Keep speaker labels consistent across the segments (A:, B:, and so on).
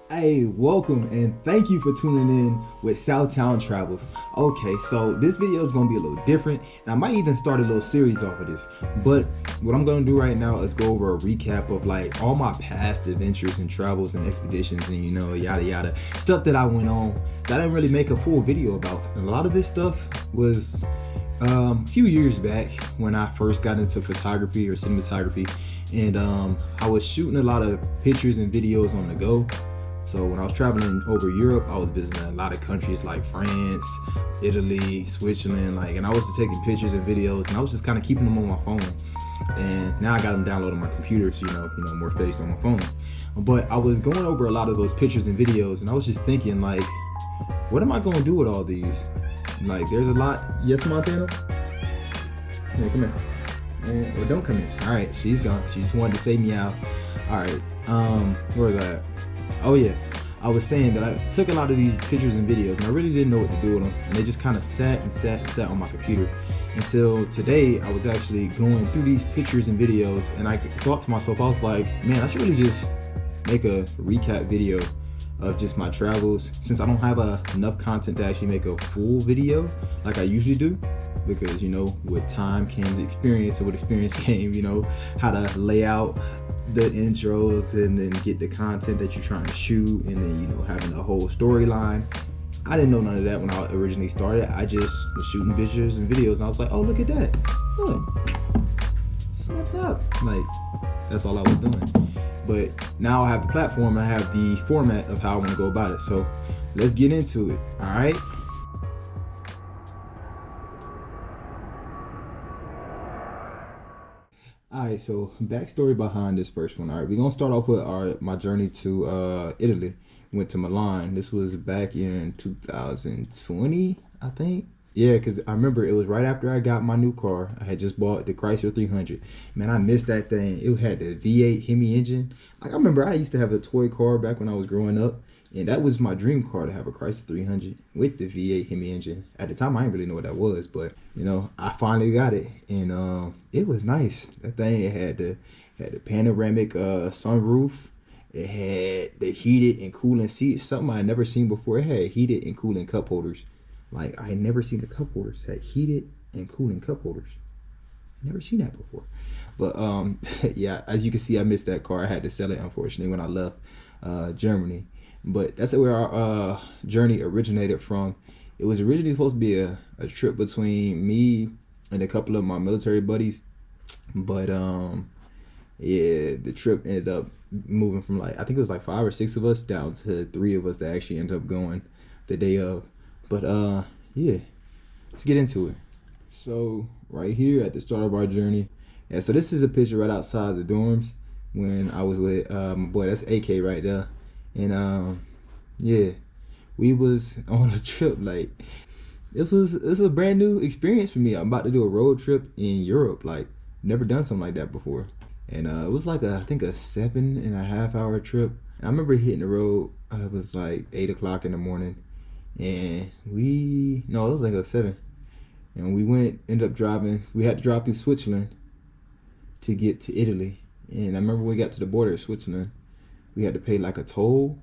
A: Hey, welcome and thank you for tuning in with Southtown Travels. Okay, so this video is going to be a little different, and I might even start a little series off of this. But what I'm going to do right now is go over a recap of like all my past adventures and travels and expeditions and yada yada stuff that I went on that I didn't really make a full video about. And a lot of this stuff was a few years back when I first got into photography or cinematography, and I was shooting a lot of pictures and videos on the go. So when I was traveling over Europe, I was visiting a lot of countries like France, Italy, Switzerland, and I was just taking pictures and videos, and I was just kind of keeping them on my phone. And now I got them downloaded on my computer, so more space on my phone. But I was going over a lot of those pictures and videos, and I was just thinking, like, what am I going to do with all these? Like, there's a lot. Yes, Montana? Yeah, come here. Well, don't come in. All right, she's gone. She just wanted to say meow. All right, where was I at? Oh yeah, I was saying that I took a lot of these pictures and videos and I really didn't know what to do with them, and they just kind of sat on my computer until today. I was actually going through these pictures and videos, and I thought to myself, I was like, man, I should really just make a recap video of just my travels, since I don't have enough content to actually make a full video like I usually do, because with time came experience, and with experience came how to lay out the intros and then get the content that you're trying to shoot, and then having a whole storyline. I didn't know none of that when I originally started. I just was shooting pictures and videos, and I was like, oh, look at that, look, snaps up. Like, that's all I was doing. But now I have the platform, I have the format of how I want to go about it. So let's get into it. All right. Alright, so backstory behind this first one. Alright, we're gonna start off with my journey to Italy. Went to Milan. This was back in 2020, I think. Yeah, because I remember it was right after I got my new car. I had just bought the Chrysler 300. Man, I missed that thing. It had the V8 Hemi engine. Like, I remember I used to have a toy car back when I was growing up, and that was my dream car, to have a Chrysler 300 with the V8 Hemi engine. At the time, I didn't really know what that was, but I finally got it, and it was nice. That thing had the panoramic sunroof. It had the heated and cooling seats, something I had never seen before. It had heated and cooling cup holders. Like, I had never seen the cup holders had heated and cooling cup holders. Never seen that before. But yeah, as you can see, I missed that car. I had to sell it, unfortunately, when I left Germany. But that's where our journey originated from. It was originally supposed to be a trip between me and a couple of my military buddies. But yeah, the trip ended up moving from, like, I think it was like 5 or 6 of us down to 3 of us that actually ended up going the day of. But yeah, let's get into it. So right here at the start of our journey, yeah, so this is a picture right outside the dorms when I was with my boy. That's AK right there. And yeah, we was on a trip. Like, it's a brand new experience for me. I'm about to do a road trip in Europe. Like, never done something like that before. And it was like I think a 7.5 hour trip. I remember hitting the road. It was like 8 o'clock in the morning, and it was like a 7. And we ended up driving. We had to drive through Switzerland to get to Italy. And I remember when we got to the border of Switzerland, we had to pay like a toll,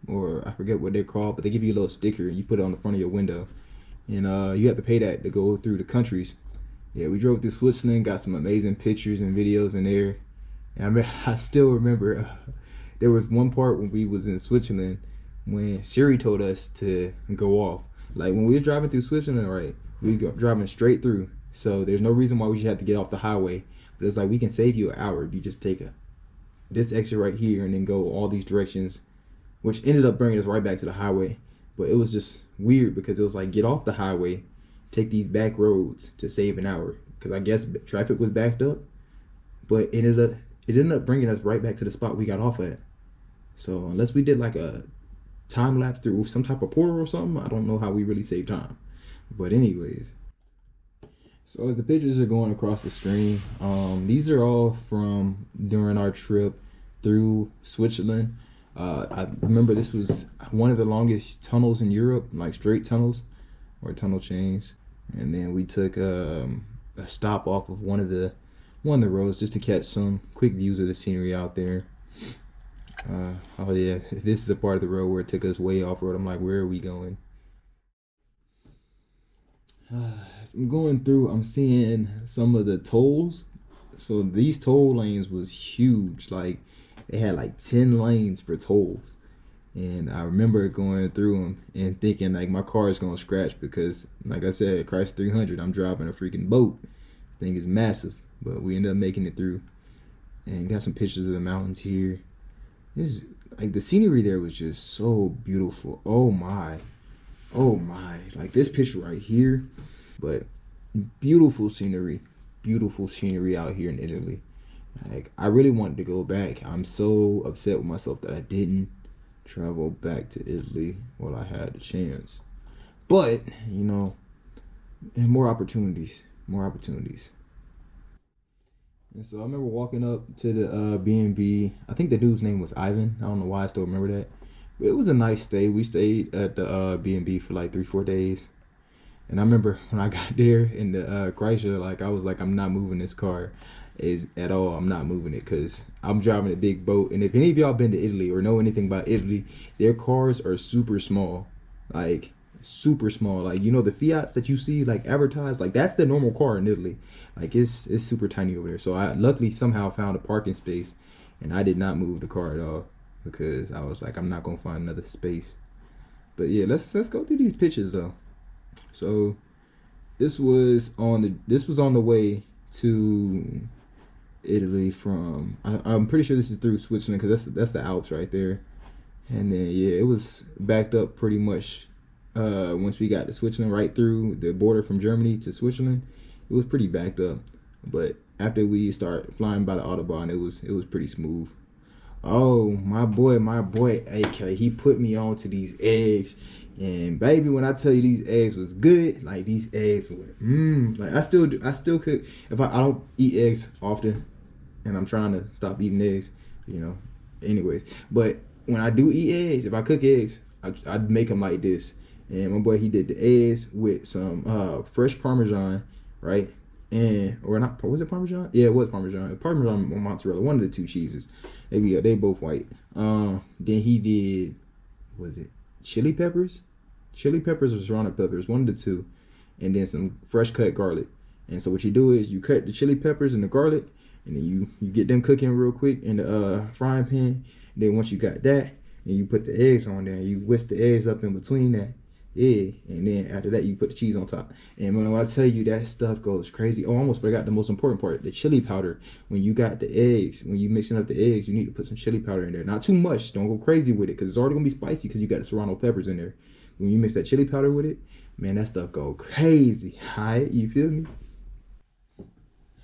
A: or I forget what they're called, but they give you a little sticker and you put it on the front of your window, and you have to pay that to go through the countries. Yeah, we drove through Switzerland, got some amazing pictures and videos in there. And I still remember there was one part when we was in Switzerland when Siri told us to go off. Like, when we were driving through Switzerland, right, we were driving straight through, so there's no reason why we should have to get off the highway. But it's like, we can save you an hour if you just take this exit right here and then go all these directions, which ended up bringing us right back to the highway. But it was just weird because it was like, get off the highway, take these back roads to save an hour, because I guess traffic was backed up. But it ended up bringing us right back to the spot we got off at. So unless we did like a time lapse through some type of portal or something, I don't know how we really saved time. But anyways, so as the pictures are going across the screen, these are all from during our trip through Switzerland. I remember this was one of the longest tunnels in Europe, like straight tunnels or tunnel chains. And then we took a stop off of one of the roads just to catch some quick views of the scenery out there. Oh yeah, this is a part of the road where it took us way off road. I'm like, where are we going? I'm going through. I'm seeing some of the tolls. So these toll lanes was huge. Like they had like 10 lanes for tolls. And I remember going through them and thinking like my car is gonna scratch because, like I said, Chrysler 300. I'm driving a freaking boat. Thing is massive, but we ended up making it through. And got some pictures of the mountains here. This like the scenery there was just so beautiful. Oh my! Like this picture right here, but beautiful scenery out here in Italy. Like I really wanted to go back. I'm so upset with myself that I didn't travel back to Italy while I had the chance. But and more opportunities. And so I remember walking up to the B&B. I think the dude's name was Ivan. I don't know why I still remember that. But it was a nice stay. We stayed at the B&B for like 3-4 days. And I remember when I got there in the Chrysler, like I was like, I'm not moving this car is at all. I'm not moving it because I'm driving a big boat. And if any of y'all been to Italy or know anything about Italy, their cars are super small, like super small. Like the Fiats that you see like advertised, like that's the normal car in Italy. Like it's super tiny over there. So I luckily somehow found a parking space, and I did not move the car at all because I was like, I'm not gonna find another space. But yeah, let's go through these pictures though. So this was on the way to Italy from I'm pretty sure this is through Switzerland because that's the Alps right there. And then yeah, it was backed up pretty much once we got to Switzerland, right through the border from Germany to Switzerland. It was pretty backed up, but after we start flying by the autobahn, it was pretty smooth. Oh, my boy AK, he put me on to these eggs. And baby, when I tell you these eggs was good, like these eggs were like I still could if I don't eat eggs often, and I'm trying to stop eating eggs, anyways. But when I do eat eggs, if I cook eggs, I'd make them like this. And my boy, he did the eggs with some fresh Parmesan, right? And or not, was it Parmesan? Yeah, it was Parmesan. Parmesan or mozzarella, one of the two cheeses. They both white. Then he did, was it chili peppers? Chili peppers or serrano peppers, one of the two. And then some fresh cut garlic. And so what you do is you cut the chili peppers and the garlic, and then you get them cooking real quick in the frying pan. Then once you got that, and you put the eggs on there, and you whisk the eggs up in between that. Yeah, and then after that you put the cheese on top. And when I tell you that stuff goes crazy. Oh, I almost forgot the most important part, the chili powder. When you got the eggs, when you mixing up the eggs, you need to put some chili powder in there. Not too much, don't go crazy with it, because it's already gonna be spicy because you got the serrano peppers in there. When you mix that chili powder with it, man, that stuff go crazy. Alright, you feel me?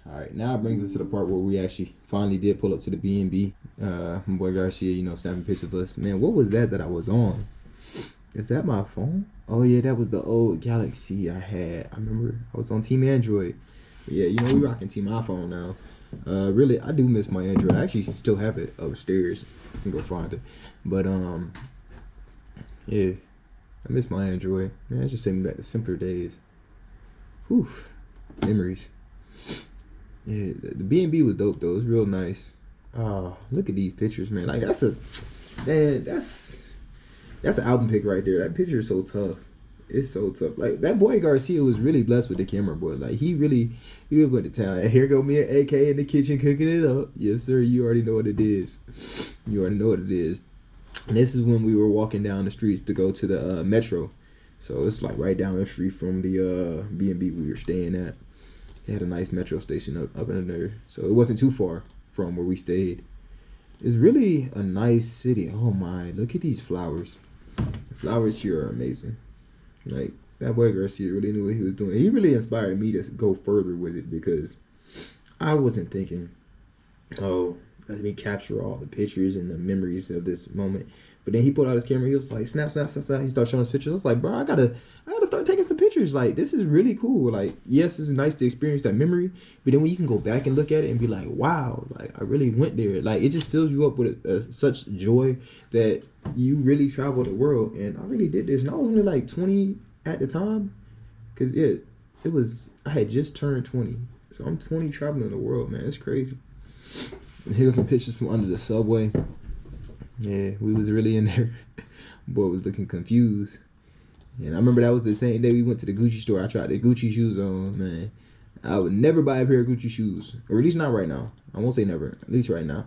A: Alright, now it brings us to the part where we actually finally did pull up to the B&B. My boy Garcia, snapping pictures of us. Man, what was that I was on? Is that my phone? Oh yeah, that was the old Galaxy I had. I remember I was on Team Android. But yeah, we rocking Team iPhone now. Really, I do miss my Android. I actually still have it upstairs. You can go find it. But yeah, I miss my Android. Man, it's just taking me back to simpler days. Whew, memories. Yeah, the B&B was dope though. It was real nice. Oh, look at these pictures, man. Like that's an album pick right there. That picture is so tough. It's so tough. Like that boy Garcia was really blessed with the camera, boy. Like he really went to town. And here go me and AK in the kitchen cooking it up. Yes, sir. You already know what it is. And this is when we were walking down the streets to go to the metro. So it's like right down the street from the B&B we were staying at. They had a nice metro station up in there, so it wasn't too far from where we stayed. It's really a nice city. Oh my! Look at these flowers. The flowers here are amazing. Like that boy Garcia really knew what he was doing. He really inspired me to go further with it because I wasn't thinking, oh, let me capture all the pictures and the memories of this moment. But then he pulled out his camera. He was like, snap, snap, snap, snap. He started showing us pictures. I was like, bro, I gotta start taking some pictures. Like, this is really cool. Like, yes, it's nice to experience that memory. But then when you can go back and look at it and be like, wow, like I really went there. Like, it just fills you up with such joy that you really travel the world. And I really did this. And I was only like 20 at the time. Because I had just turned 20. So I'm 20 traveling the world, man. It's crazy. And here's some pictures from under the subway. Yeah, we was really in there. Boy was looking confused. And I remember that was the same day we went to the Gucci store. I tried the Gucci shoes on, man. I would never buy a pair of Gucci shoes. Or at least not right now. I won't say never. At least right now.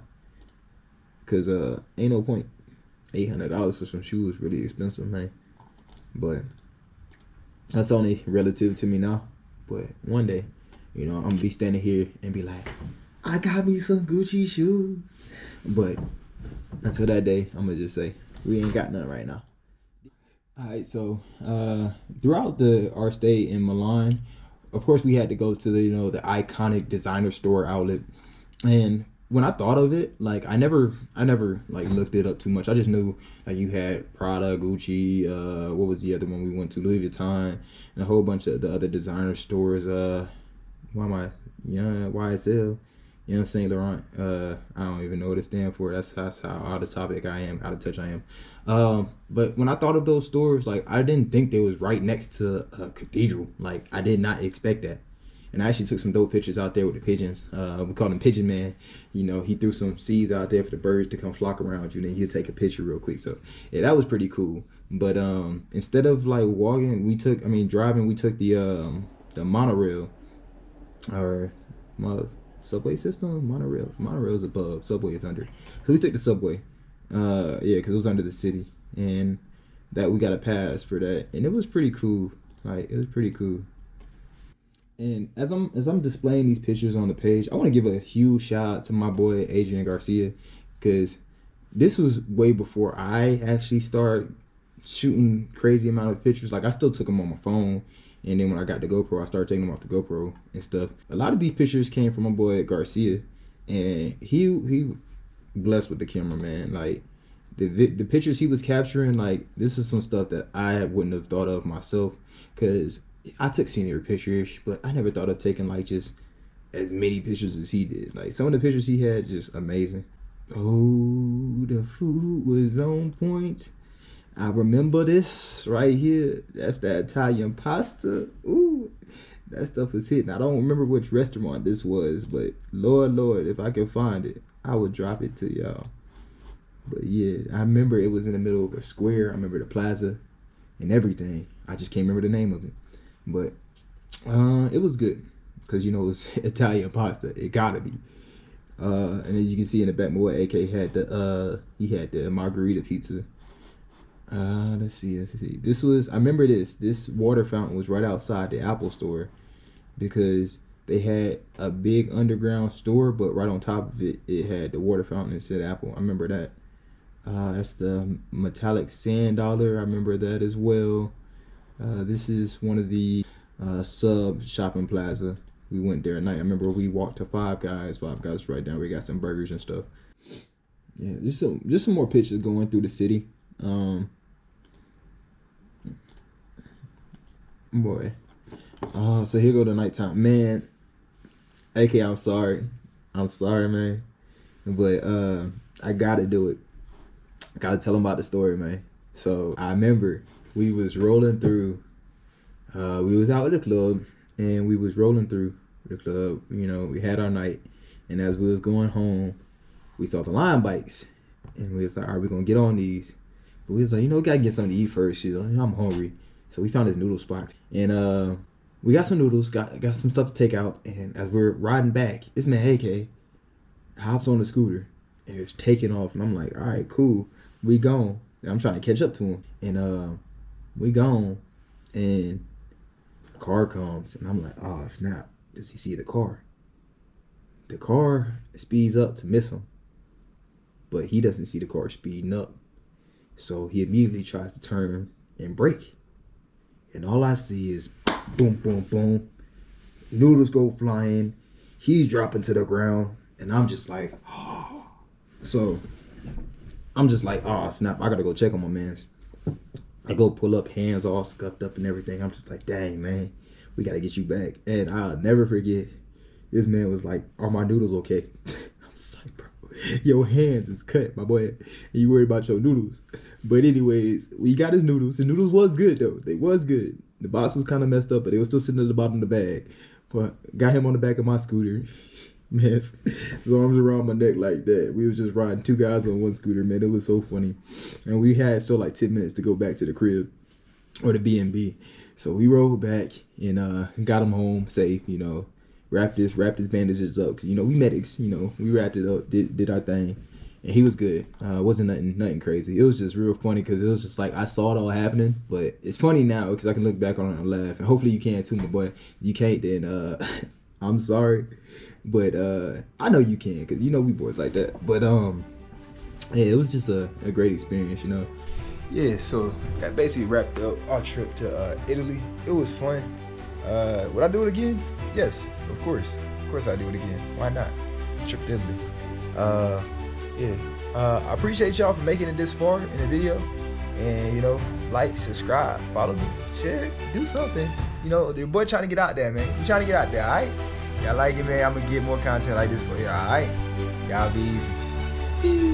A: Because ain't no point. $800 for some shoes really expensive, man. But that's only relative to me now. But one day, I'm going to be standing here and be like, I got me some Gucci shoes. But until that day, I'm going to just say, we ain't got none right now. All right, so throughout our stay in Milan, of course, we had to go to the iconic designer store outlet. And when I thought of it, like I never like looked it up too much. I just knew like you had Prada, Gucci, what was the other one we went to? Louis Vuitton, and a whole bunch of the other designer stores. Why am I? Yeah, YSL. Saint Laurent. I don't even know what it stands for. That's how out of topic I am, out of touch I am. But when I thought of those stores, like I didn't think they was right next to a cathedral. Like I did not expect that. And I actually took some dope pictures out there with the pigeons. We called him Pigeon Man. He threw some seeds out there for the birds to come flock around you, and then he'd take a picture real quick. So yeah, that was pretty cool. But instead of like walking, driving, we took the monorail or subway system. Monorail's above, subway is under. So we took the subway. Because it was under the city, and that we got a pass for that, and it was pretty cool. Like it was pretty cool. And as I'm displaying these pictures on the page, I want to give a huge shout out to my boy Adrian Garcia, because this was way before I actually started shooting crazy amount of pictures. Like I still took them on my phone, and then when I got the GoPro, I started taking them off the GoPro and stuff. A lot of these pictures came from my boy Garcia, and he blessed with the camera, man. Like the pictures he was capturing, like this is some stuff that I wouldn't have thought of myself, because I took senior pictures, but I never thought of taking like just as many pictures as he did. Like some of the pictures he had, just amazing. Oh, the food was on point. I remember this right here. That's the Italian pasta. Ooh, that stuff was hitting. I don't remember which restaurant this was, but Lord, if I can find it, I would drop it to y'all. But yeah, I remember it was in the middle of a square. I remember the plaza and everything. I just can't remember the name of it. But it was good, because it was Italian pasta. It gotta be. And as you can see in the back, my boy AK had the margarita pizza. Let's see. I remember this water fountain was right outside the Apple store, because they had a big underground store, but right on top of it, it had the water fountain that said Apple. I remember that. That's the metallic sand dollar. I remember that as well. This is one of the sub shopping plaza. We went there at night. I remember we walked to Five Guys. Five Guys right down. We got some burgers and stuff. Yeah, just some more pictures going through the city. Boy. So here go the nighttime. Man, AK, I'm sorry, man. But I gotta do it. I gotta tell them about the story, man. So I remember we was rolling through. We was out at the club, and we was rolling through the club. We had our night, and as we was going home, we saw the Lime bikes, and we was like, all right, we're gonna get on these. But we was like, we gotta get something to eat first. I'm hungry. So we found this noodle spot, and we got some noodles, got some stuff to take out. And as we're riding back, this man AK hops on the scooter and it's taking off, and I'm like, all right, cool, we gone. And I'm trying to catch up to him, and we gone, and the car comes, and I'm like, oh snap! Does he see the car? The car speeds up to miss him, but he doesn't see the car speeding up, so he immediately tries to turn and brake, and all I see is boom, boom, boom. Noodles go flying. He's dropping to the ground, and I'm just like, oh. So I'm just like, oh snap! I gotta go check on my man's. I go pull up, hands all scuffed up and everything. I'm just like, dang, man, we gotta get you back. And I'll never forget, this man was like, are my noodles okay? I was like, bro, your hands is cut, my boy, and you worried about your noodles. But anyways, we got his noodles. His noodles was good, though. They was good. The box was kind of messed up, but they was still sitting at the bottom of the bag. But got him on the back of my scooter. Man, his arms around my neck like that. We was just riding two guys on one scooter, man. It was so funny. And we had still like 10 minutes to go back to the crib or the B&B. So we rolled back and got him home safe, you know, wrapped his bandages up. 'Cause, you know, we medics, you know, we wrapped it up, did our thing. And he was good. Wasn't nothing crazy. It was just real funny because it was just like I saw it all happening. But it's funny now because I can look back on it and laugh. And hopefully you can too, my boy. If you can't, then I'm sorry. But I know you can because you know we boys like that. But yeah, it was just a great experience, you know. Yeah, so that basically wrapped up our trip to Italy. It was fun. Would I do it again? Yes, of course. Of course I'd do it again. Why not? It's a trip to Italy. Yeah. I appreciate y'all for making it this far in the video. And, you know, like, subscribe, follow me, share it, do something. You know, your boy trying to get out there, man. You trying to get out there, all right? Y'all like it, man. I'm going to get more content like this for you, all right? Y'all be easy.